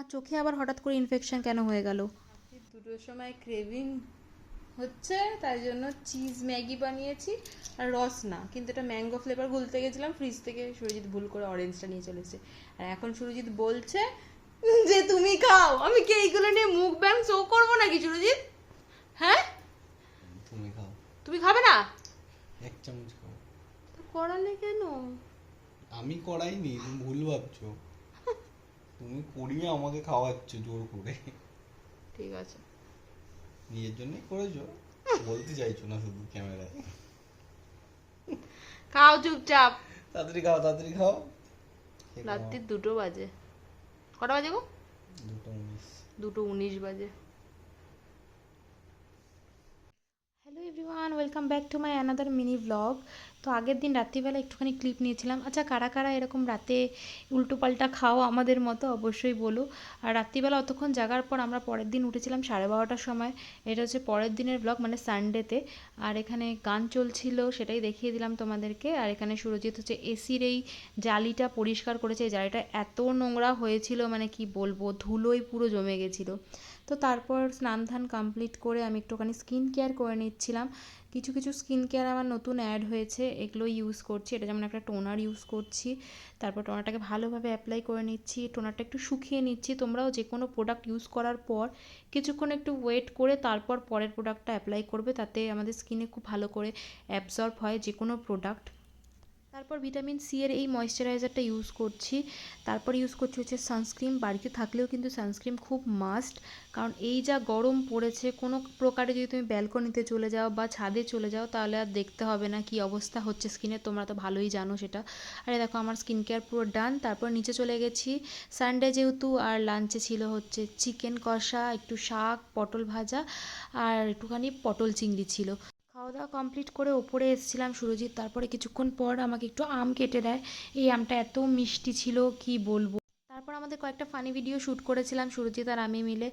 আমার চোখে আবার হঠাৎ করে ইনফেকশন কেন হয়ে গেল? দুটোর সময় ক্রেভিং হচ্ছে, তাই জন্য চিজ ম্যাগি বানিয়েছি। আর রস না, কিন্তু এটা ম্যাঙ্গো ফ্লেভার গুলতে গেছিলাম ফ্রিজ থেকে, সুরজিৎ ভুল করে অরেঞ্জটা নিয়ে চলে এসেছে। আর এখন সুরজিৎ বলছে যে তুমি খাও। আমি কি এইগুলো নিয়ে মুখ ব্যাং শো করবো নাকি সুরজিৎ? হ্যাঁ, তুমি খাও। তুমি খাবে না? এক চামচ খাও। তো করালে কেন? আমি করাইনি, তুমি ভুল ভাবছো। তুমি করিয়ে আমাকে খাওয়াচ্ছ জোর করে। ঠিক আছে, নিজের জন্যই করেছো, বলতে চাইছো না শুধু ক্যামেরায়। খাও চুপচাপ। তাড়াতাড়ি খাও, তাড়াতাড়ি খাও। রাত্রি 2টো বাজে। কটা বাজে গো? 2:19। 2:19 বাজে। Hello everyone, welcome back to my another mini blog. তো আগের দিন রাত্রিবেলা একটুখানি ক্লিপ নিয়েছিলাম। আচ্ছা, কারা কারা এরকম রাতে উল্টোপাল্টা খাও আমাদের মতো অবশ্যই বলো। আর রাত্রিবেলা অতক্ষণ জাগার পর আমরা পরের দিন উঠেছিলাম 12:30টার সময়। এটা হচ্ছে পরের দিনের ব্লগ, মানে সানডেতে। আর এখানে গান চলছিল, সেটাই দেখিয়ে দিলাম তোমাদেরকে। আর এখানে সুরজিৎ হচ্ছে এসির এই জালিটা পরিষ্কার করেছে। এই জালিটা এত নোংরা হয়েছিল, মানে কি বলবো, ধুলোই পুরো জমে গেছিলো। তো তারপর স্নান ধান কমপ্লিট করে আমি একটুখানি স্কিন কেয়ার করে নিচ্ছিলাম। কিছু কিছু স্কিন কেয়ার আমার নতুন অ্যাড হয়েছে, এগুলো ইউজ করছি। এটা যেমন একটা টোনার ইউজ করছি, তারপর টোনারটাকে ভালোভাবে অ্যাপ্লাই করে নিচ্ছি, টোনারটা একটু শুকিয়ে নিচ্ছি। তোমরাও যে কোনো প্রোডাক্ট ইউজ করার পর কিছুক্ষণ একটু ওয়েট করে তারপর পরের প্রোডাক্টটা অ্যাপ্লাই করবে, তাতে আমাদের স্কিনে খুব ভালো করে অ্যাবজর্ব হয় যে কোনো প্রোডাক্ট। তারপর ভিটামিন সি এর এই ময়েশ্চারাইজারটা ইউজ করছি। তারপর ইউজ করছি হচ্ছে সানস্ক্রিন। বাড়িতে থাকলেও কিন্তু সানস্ক্রিন খুব মাস্ট, কারণ এই যা গরম পড়েছে, কোনো প্রকারে যদি তুমি ব্যালকনিতে চলে যাও বা ছাদে চলে যাও, তাহলে আর দেখতে হবে না কি অবস্থা হচ্ছে স্কিনে, তোমরা তো ভালোই জানো সেটা। আরে দেখো, আমার স্কিন কেয়ার পুরো ডান। তারপর নিচে চলে গেছি, সানডে যেহেতু, আর লাঞ্চে ছিল হচ্ছে চিকেন কষা, একটু শাক, পটল ভাজা, আর একটুখানি পটল চিংড়ি ছিল। খাওয়া দাওয়া কমপ্লিট করে ওপরে এসেছিলাম সুরজিৎ, তারপরে কিছুক্ষণ পর আমাকে একটু আম কেটে দেয়। এই আমটা এত মিষ্টি ছিল কি বলবো। তারপর আমাদের কয়েকটা ফানি ভিডিও শ্যুট করেছিলাম সুরজিৎ আর আমি মিলে।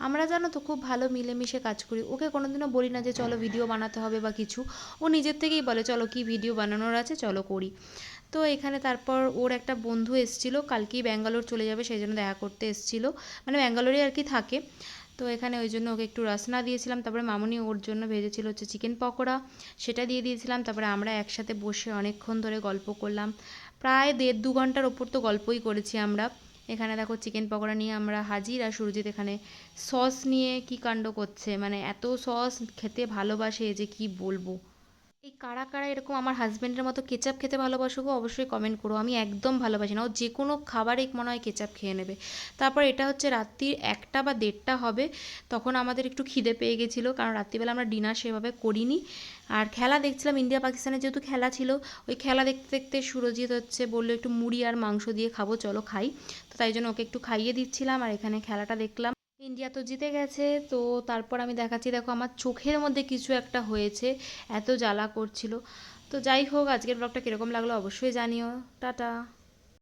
আমরা জানো তো খুব ভালো মিলেমিশে কাজ করি, ওকে কোনোদিনও বলি না যে চলো ভিডিও বানাতে হবে বা কিছু। ও নিজের থেকেই বলে চলো কি ভিডিও বানানোর আছে চলো করি। তো এখানে তারপর ওর একটা বন্ধু এসেছিলো, কালকেই ব্যাঙ্গালোর চলে যাবে, সেই জন্য দেখা করতে এসেছিলো, মানে ব্যাঙ্গালোরে আর কি থাকে। তো এখানে ওই জন্য ওকে একটু রসনা দিয়েছিলাম। তারপরে মামুনি ওর জন্য ভেজেছিল হচ্ছে চিকেন পকোড়া, সেটা দিয়ে দিয়েছিলাম। তারপরে আমরা একসাথে বসে অনেকক্ষণ ধরে গল্প করলাম, প্রায় 1.5-2 ঘন্টার ওপর তো গল্পই করেছি আমরা। এখানে দেখো চিকেন পকোড়া নিয়ে আমরা হাজির, আর সুরজিৎ এখানে সস নিয়ে কি কাণ্ড করছে, মানে এত সস খেতে ভালোবাসে যে কি বলবো। এই কারা কারা এরকম আমার হাজব্যান্ডের মতো কেচাপ খেতে ভালোবাসো গো, অবশ্যই কমেন্ট করো। আমি একদম ভালোবাসি না, ও যে কোনো খাবারেই মনে হয় কেচাপ খেয়ে নেবে। তারপর এটা হচ্ছে রাত্রি 1টা বা 1:30 হবে, তখন আমাদের একটু খিদে পেয়ে গেছিলো, কারণ রাত্রিবেলা আমরা ডিনার সেভাবে করিনি। আর খেলা দেখছিলাম, ইন্ডিয়া পাকিস্তানের যেহেতু খেলা ছিল, ওই খেলা দেখতে দেখতে সুরজিৎ হচ্ছে বললো একটু মুড়ি আর মাংস দিয়ে খাবো, চলো খাই। তো তাই জন্য ওকে একটু খাইয়ে দিচ্ছিলাম, আর এখানে খেলাটা দেখলাম। ইন্ডিয়া তো জিতে গেছে। তো তারপর আমি দেখাচ্ছি, দেখো আমার চোখের মধ্যে কিছু একটা হয়েছে, এত জ্বালা করছিল। তো যাই হোক, আজকের ব্লগটা কীরকম লাগলো অবশ্যই জানিও। টাটা।